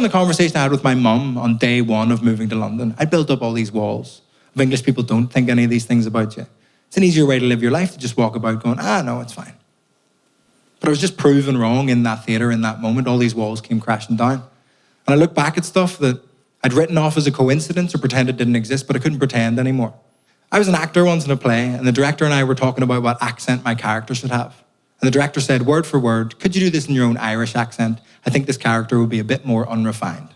the conversation I had with my mum on day one of moving to London. I built up all these walls of English people don't think any of these things about you. It's an easier way to live your life to just walk about going, no, it's fine. But I was just proven wrong in that theatre in that moment. All these walls came crashing down. And I look back at stuff that I'd written off as a coincidence or pretend it didn't exist, but I couldn't pretend anymore. I was an actor once in a play, and the director and I were talking about what accent my character should have. And the director said, word for word, could you do this in your own Irish accent? I think this character would be a bit more unrefined.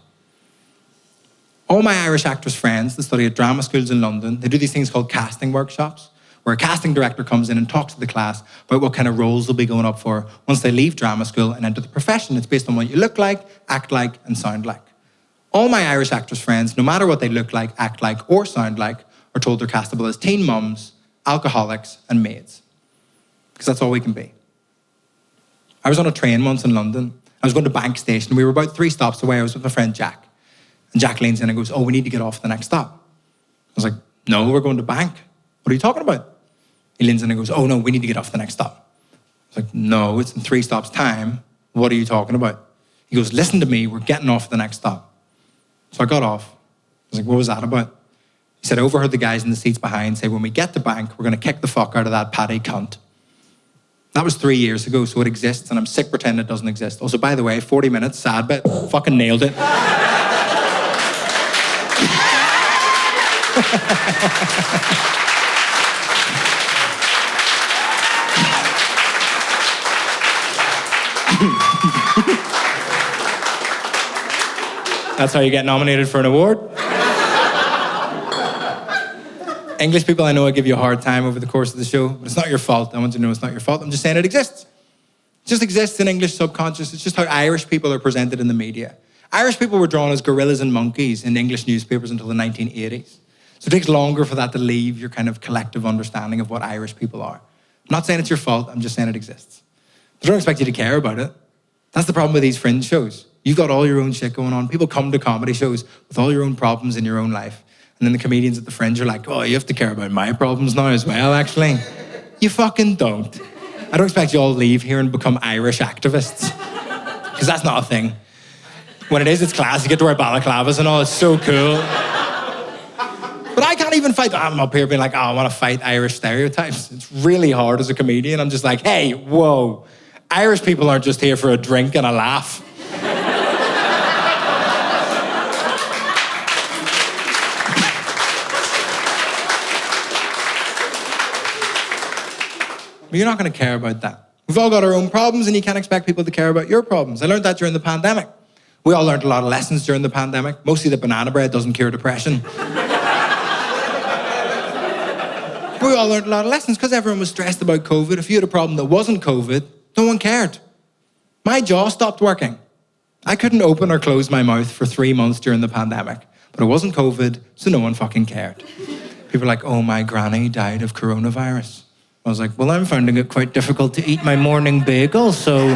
All my Irish actors' friends that study at drama schools in London, they do these things called casting workshops, where a casting director comes in and talks to the class about what kind of roles they'll be going up for once they leave drama school and enter the profession. It's based on what you look like, act like, and sound like. All my Irish actors' friends, no matter what they look like, act like, or sound like, are told they're castable as teen mums, alcoholics, and maids. Because that's all we can be. I was on a train once in London. I was going to Bank Station. We were about 3 stops away. I was with my friend Jack. And Jack leans in and goes, we need to get off the next stop. I was like, no, we're going to Bank. What are you talking about? He leans in and goes, no, we need to get off the next stop. I was like, no, it's in 3 stops time. What are you talking about? He goes, listen to me, we're getting off the next stop. So I got off. I was like, what was that about? He said, I overheard the guys in the seats behind say, when we get to Bank, we're going to kick the fuck out of that Paddy cunt. That was 3 years ago, so it exists, and I'm sick pretending it doesn't exist. Also, by the way, 40 minutes, sad bit, fucking nailed it. That's how you get nominated for an award. English people, I know I give you a hard time over the course of the show, but it's not your fault. I want you to know it's not your fault. I'm just saying it exists. It just exists in English subconscious. It's just how Irish people are presented in the media. Irish people were drawn as gorillas and monkeys in English newspapers until the 1980s. So it takes longer for that to leave your kind of collective understanding of what Irish people are. I'm not saying it's your fault. I'm just saying it exists. I don't expect you to care about it. That's the problem with these fringe shows. You've got all your own shit going on. People come to comedy shows with all your own problems in your own life. And then the comedians at the fringe are like, you have to care about my problems now as well, actually. You fucking don't. I don't expect you all to leave here and become Irish activists. Because that's not a thing. When it is, it's class. You get to wear balaclavas and all. It's so cool. But I can't even fight. I'm up here being like, I want to fight Irish stereotypes. It's really hard as a comedian. I'm just like, hey, whoa. Irish people aren't just here for a drink and a laugh. But you're not going to care about that. We've all got our own problems, and you can't expect people to care about your problems. I learned that during the pandemic. We all learned a lot of lessons during the pandemic. Mostly that banana bread doesn't cure depression. We all learned a lot of lessons because everyone was stressed about COVID. If you had a problem that wasn't COVID, no one cared. My jaw stopped working. I couldn't open or close my mouth for 3 months during the pandemic. But it wasn't COVID, so no one fucking cared. People were like, my granny died of coronavirus. I was like, well, I'm finding it quite difficult to eat my morning bagel, so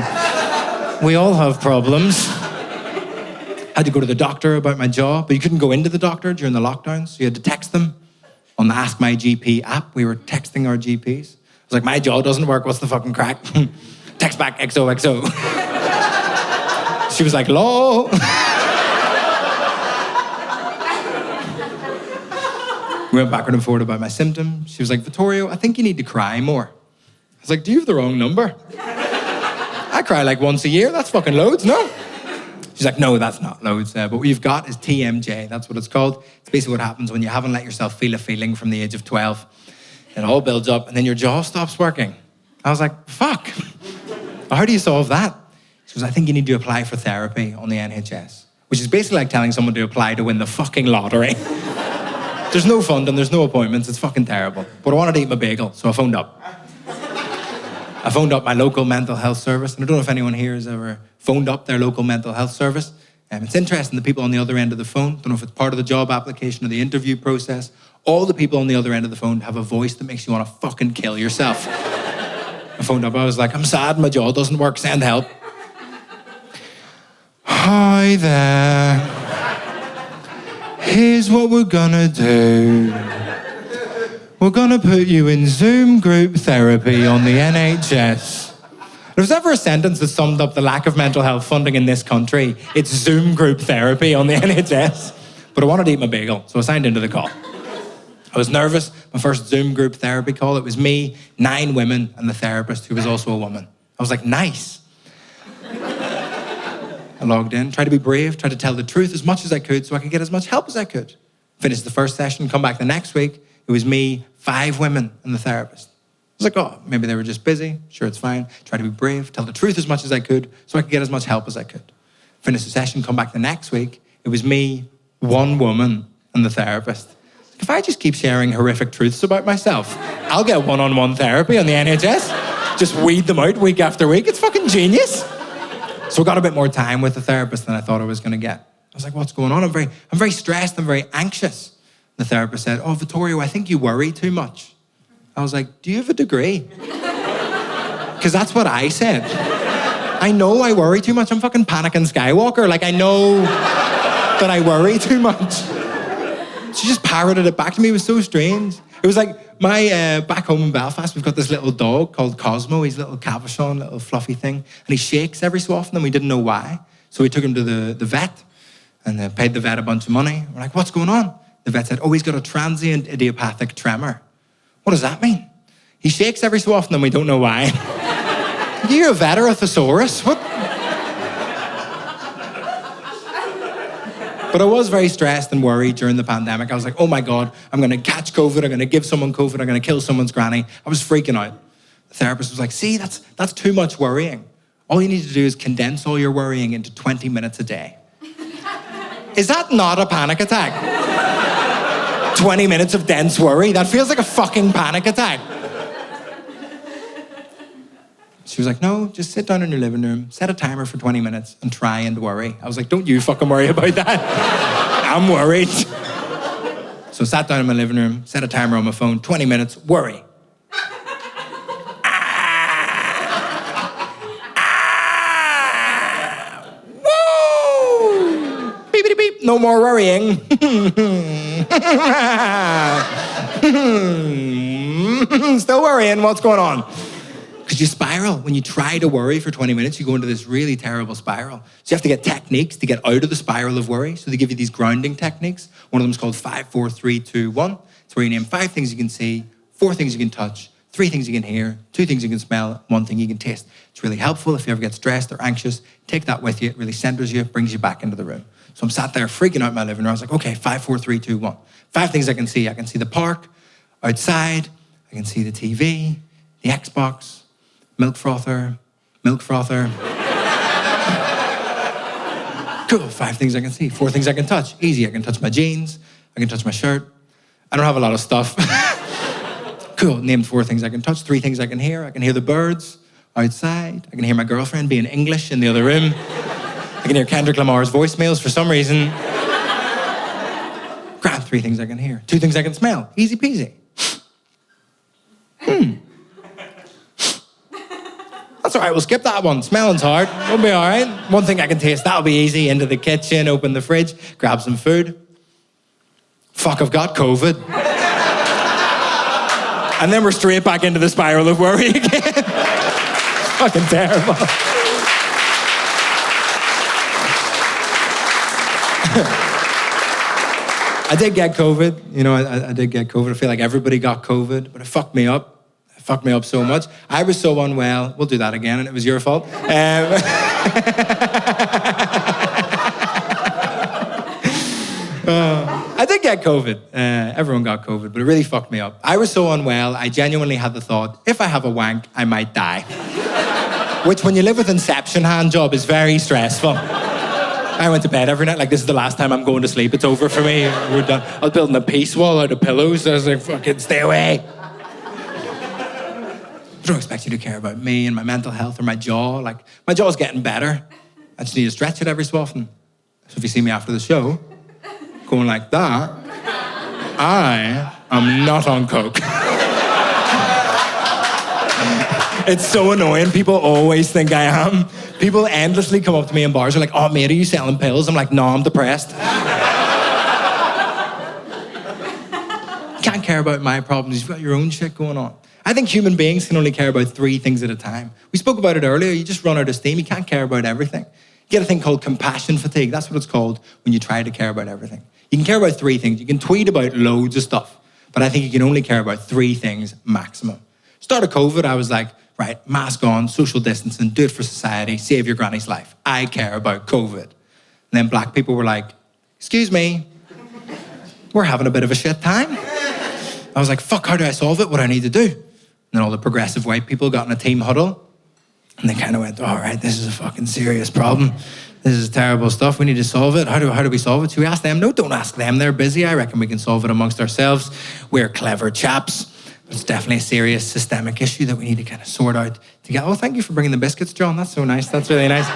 we all have problems. I had to go to the doctor about my jaw, but you couldn't go into the doctor during the lockdown, so you had to text them. On the Ask My GP app, we were texting our GPs. I was like, my jaw doesn't work, what's the fucking crack? Text back XOXO. She was like, "Hello." We went backward and forward about my symptoms. She was like, "Vittorio, I think you need to cry more." I was like, "Do you have the wrong number? I cry like once a year. That's fucking loads, no?" She's like, "No, that's not loads. But what you've got is TMJ. That's what it's called. It's basically what happens when you haven't let yourself feel a feeling from the age of 12. It all builds up, and then your jaw stops working." I was like, "Fuck. How do you solve that?" She goes, "I think you need to apply for therapy on the NHS," which is basically like telling someone to apply to win the fucking lottery. There's no funding, there's no appointments, it's fucking terrible. But I wanted to eat my bagel, so I phoned up. I phoned up my local mental health service, and I don't know if anyone here has ever phoned up their local mental health service. It's interesting, the people on the other end of the phone, don't know if it's part of the job application or the interview process, all the people on the other end of the phone have a voice that makes you want to fucking kill yourself. I phoned up, I was like, "I'm sad, my jaw doesn't work, send help." "Hi there. Here's what we're gonna do. We're gonna put you in Zoom group therapy on the NHS. If there's ever a sentence that summed up the lack of mental health funding in this country, it's Zoom group therapy on the NHS. But I wanted to eat my bagel, so I signed into the call. I was nervous. My first Zoom group therapy call, it was me, 9 women, and the therapist, who was also a woman. I was like, nice. I logged in, tried to be brave, tried to tell the truth as much as I could so I could get as much help as I could. Finished the first session, come back the next week. It was me, 5 women, and the therapist. I was like, oh, maybe they were just busy. Sure, it's fine. Try to be brave, tell the truth as much as I could so I could get as much help as I could. Finished the session, come back the next week. It was me, 1 woman, and the therapist. If I just keep sharing horrific truths about myself, I'll get one-on-one therapy on the NHS. Just weed them out week after week. It's fucking genius. So I got a bit more time with the therapist than I thought I was going to get. I was like, what's going on? I'm very stressed. I'm very anxious. The therapist said, oh, Vittorio, I think you worry too much. I was like, do you have a degree? Because that's what I said. I know I worry too much. I'm fucking Anakin Skywalker. Like, I know that I worry too much. She just parroted it back to me. It was so strange. It was like my, back home in Belfast, we've got this little dog called Cosmo. He's a little Cavachon, little fluffy thing. And he shakes every so often and we didn't know why. So we took him to the vet and paid the vet a bunch of money. We're like, what's going on? The vet said, oh, he's got a transient idiopathic tremor. What does that mean? He shakes every so often and we don't know why. You're a vet or a thesaurus? What? But I was very stressed and worried during the pandemic. I was like, oh my God, I'm going to catch COVID. I'm going to give someone COVID. I'm going to kill someone's granny. I was freaking out. The therapist was like, see, that's too much worrying. All you need to do is condense all your worrying into 20 minutes a day. Is that not a panic attack? 20 minutes of dense worry? That feels like a fucking panic attack. She was like, no, just sit down in your living room, set a timer for 20 minutes and try and worry. I was like, don't you fucking worry about that. I'm worried. So I sat down in my living room, set a timer on my phone, 20 minutes, worry. Woo! Beep, beep, no more worrying. Still worrying, what's going on? Because you spiral. When you try to worry for 20 minutes, you go into this really terrible spiral. So you have to get techniques to get out of the spiral of worry. So they give you these grounding techniques. One of them is called 5, 4, 3, 2, 1. It's where you name 5 things you can see, 4 things you can touch, 3 things you can hear, 2 things you can smell, 1 thing you can taste. It's really helpful if you ever get stressed or anxious. Take that with you. It really centers you, brings you back into the room. So I'm sat there freaking out in my living room. I was like, okay, 5, 4, 3, 2, 1. 5 things I can see. I can see the park, outside. I can see the TV, the Xbox, milk frother. Cool, 5 things I can see. 4 things I can touch. Easy, I can touch my jeans. I can touch my shirt. I don't have a lot of stuff. Cool, named 4 things I can touch. 3 things I can hear. I can hear the birds outside. I can hear my girlfriend being English in the other room. I can hear Kendrick Lamar's voicemails for some reason. Grand, 3 things I can hear. 2 things I can smell. Easy peasy. That's all right, we'll skip that one. Smelling's hard. We'll be all right. 1 thing I can taste, that'll be easy. Into the kitchen, open the fridge, grab some food. Fuck, I've got COVID. And then we're straight back into the spiral of worry again. It's fucking terrible. I did get COVID. You know, I did get COVID. I feel like everybody got COVID, but it fucked me up. Fucked me up so much. I was so unwell. We'll do that again, and it was your fault. I did get COVID. Everyone got COVID, but it really fucked me up. I was so unwell, I genuinely had the thought, if I have a wank, I might die. Which, when you live with Inception hand job, is very stressful. I went to bed every night like, this is the last time I'm going to sleep. It's over for me. We're done. I was building a peace wall out of pillows. I was like, fucking stay away. I don't expect you to care about me and my mental health or my jaw. Like, my jaw's getting better. I just need to stretch it every so often. So if you see me after the show, going like that, I am not on coke. It's so annoying. People always think I am. People endlessly come up to me in bars and are like, oh, mate, are you selling pills? I'm like, no, I'm depressed. You can't care about my problems. You've got your own shit going on. I think human beings can only care about 3 things at a time. We spoke about it earlier. You just run out of steam. You can't care about everything. You get a thing called compassion fatigue. That's what it's called when you try to care about everything. You can care about 3 things. You can tweet about loads of stuff, but I think you can only care about 3 things maximum. Start of COVID, I was like, right, mask on, social distancing, do it for society, save your granny's life. I care about COVID. And then black people were like, excuse me, we're having a bit of a shit time. I was like, fuck, how do I solve it? What do I need to do? And then all the progressive white people got in a team huddle and they kind of went, all right, this is a fucking serious problem. This is terrible stuff. We need to solve it. How do we solve it? Should we ask them? No, don't ask them. They're busy. I reckon we can solve it amongst ourselves. We're clever chaps. It's definitely a serious systemic issue that we need to kind of sort out together. Oh, thank you for bringing the biscuits, John. That's so nice. That's really nice.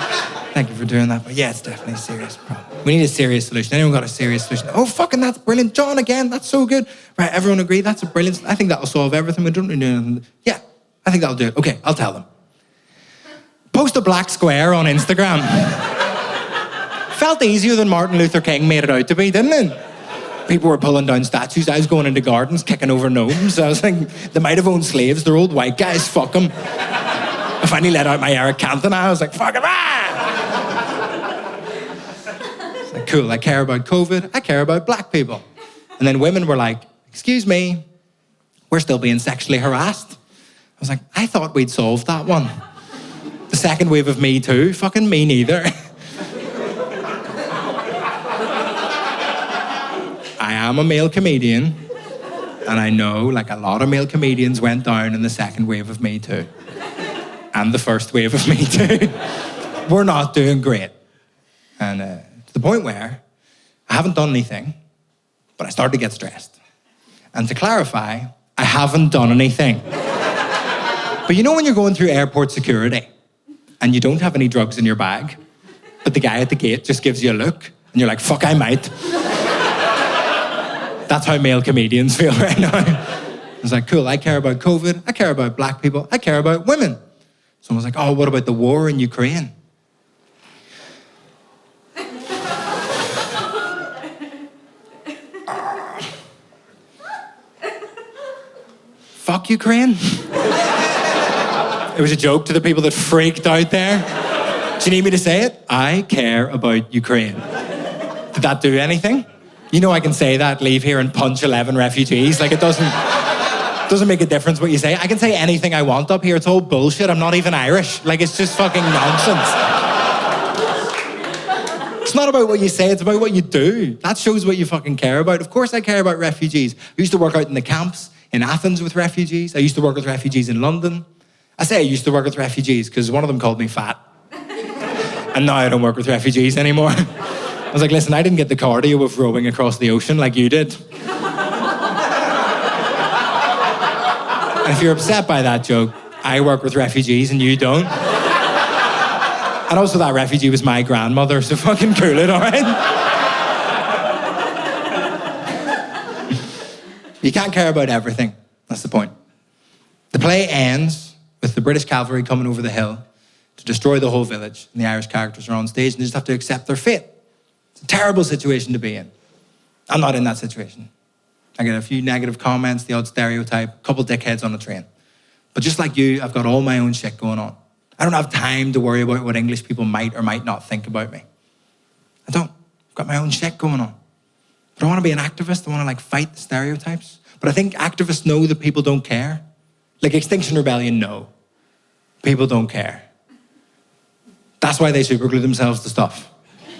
Thank you for doing that. But yeah, it's definitely a serious problem. We need a serious solution. Anyone got a serious solution? Oh, fucking that's brilliant. John, again, that's so good. Right, everyone agree? That's a brilliant... I think that'll solve everything. We don't need anything. Yeah, I think that'll do it. Okay, I'll tell them. Post a black square on Instagram. Felt easier than Martin Luther King made it out to be, didn't it? People were pulling down statues. I was going into gardens, kicking over gnomes. I was thinking, they might have owned slaves. They're old white guys. Fuck them. I finally let out my Eric Cantona. I was like, fuck him. It's like, cool, I care about COVID. I care about black people. And then women were like, excuse me, we're still being sexually harassed. I was like, I thought we'd solved that one. The second wave of Me Too, fucking me neither. I am a male comedian, and I know, like, a lot of male comedians went down in the second wave of Me Too. And the first wave of Me Too. We're not doing great. And to the point where I haven't done anything, but I started to get stressed. And to clarify, I haven't done anything. But you know when you're going through airport security and you don't have any drugs in your bag, but the guy at the gate just gives you a look and you're like, fuck, I might. That's how male comedians feel right now. I was like, cool, I care about COVID, I care about black people, I care about women. Someone was like, oh, what about the war in Ukraine? Fuck Ukraine. It was a joke to the people that freaked out there. Do you need me to say it? I care about Ukraine. Did that do anything? You know I can say that, leave here and punch 11 refugees. Like, it doesn't make a difference what you say. I can say anything I want up here. It's all bullshit. I'm not even Irish. Like, it's just fucking nonsense. It's not about what you say, it's about what you do. That shows what you fucking care about. Of course I care about refugees. I used to work out in the camps in Athens with refugees. I used to work with refugees in London. I say I used to work with refugees because one of them called me fat. And now I don't work with refugees anymore. I was like, listen, I didn't get the cardio of rowing across the ocean like you did. And if you're upset by that joke, I work with refugees and you don't. And also that refugee was my grandmother, so fucking cool it, all right? You can't care about everything. That's the point. The play ends with the British cavalry coming over the hill to destroy the whole village, and the Irish characters are on stage and they just have to accept their fate. It's a terrible situation to be in. I'm not in that situation. I get a few negative comments, the odd stereotype, a couple dickheads on the train. But just like you, I've got all my own shit going on. I don't have time to worry about what English people might or might not think about me. I don't. I've got my own shit going on. But I want to be an activist. I want to fight the stereotypes. But I think activists know that people don't care. Like Extinction Rebellion know. People don't care. That's why they superglue themselves to stuff.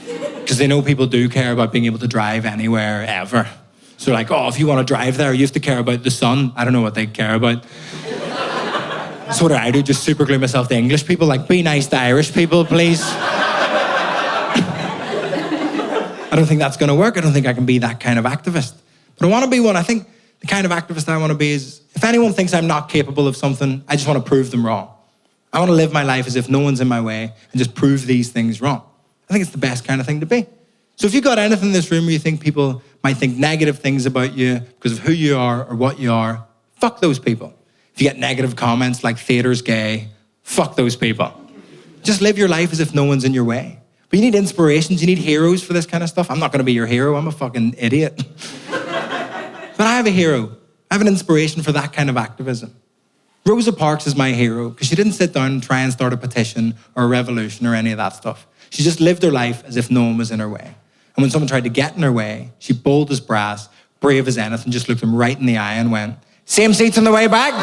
Because they know people do care about being able to drive anywhere, ever. So like, oh, if you want to drive there, you have to care about the sun. I don't know what they care about. So what do I do? Just superglue myself to English people? Like, be nice to Irish people, please. I don't think that's going to work. I don't think I can be that kind of activist. But I want to be one. I think the kind of activist I want to be is, if anyone thinks I'm not capable of something, I just want to prove them wrong. I want to live my life as if no one's in my way and just prove these things wrong. I think it's the best kind of thing to be. So if you've got anything in this room where you think people might think negative things about you because of who you are or what you are, fuck those people. If you get negative comments like theatre's gay, fuck those people. Just live your life as if no one's in your way. But you need inspirations, you need heroes for this kind of stuff. I'm not going to be your hero, I'm a fucking idiot. But I have a hero. I have an inspiration for that kind of activism. Rosa Parks is my hero because she didn't sit down and try and start a petition or a revolution or any of that stuff. She just lived her life as if no one was in her way. And when someone tried to get in her way, she bold as brass, brave as anything, just looked them right in the eye and went, "Same seats on the way back."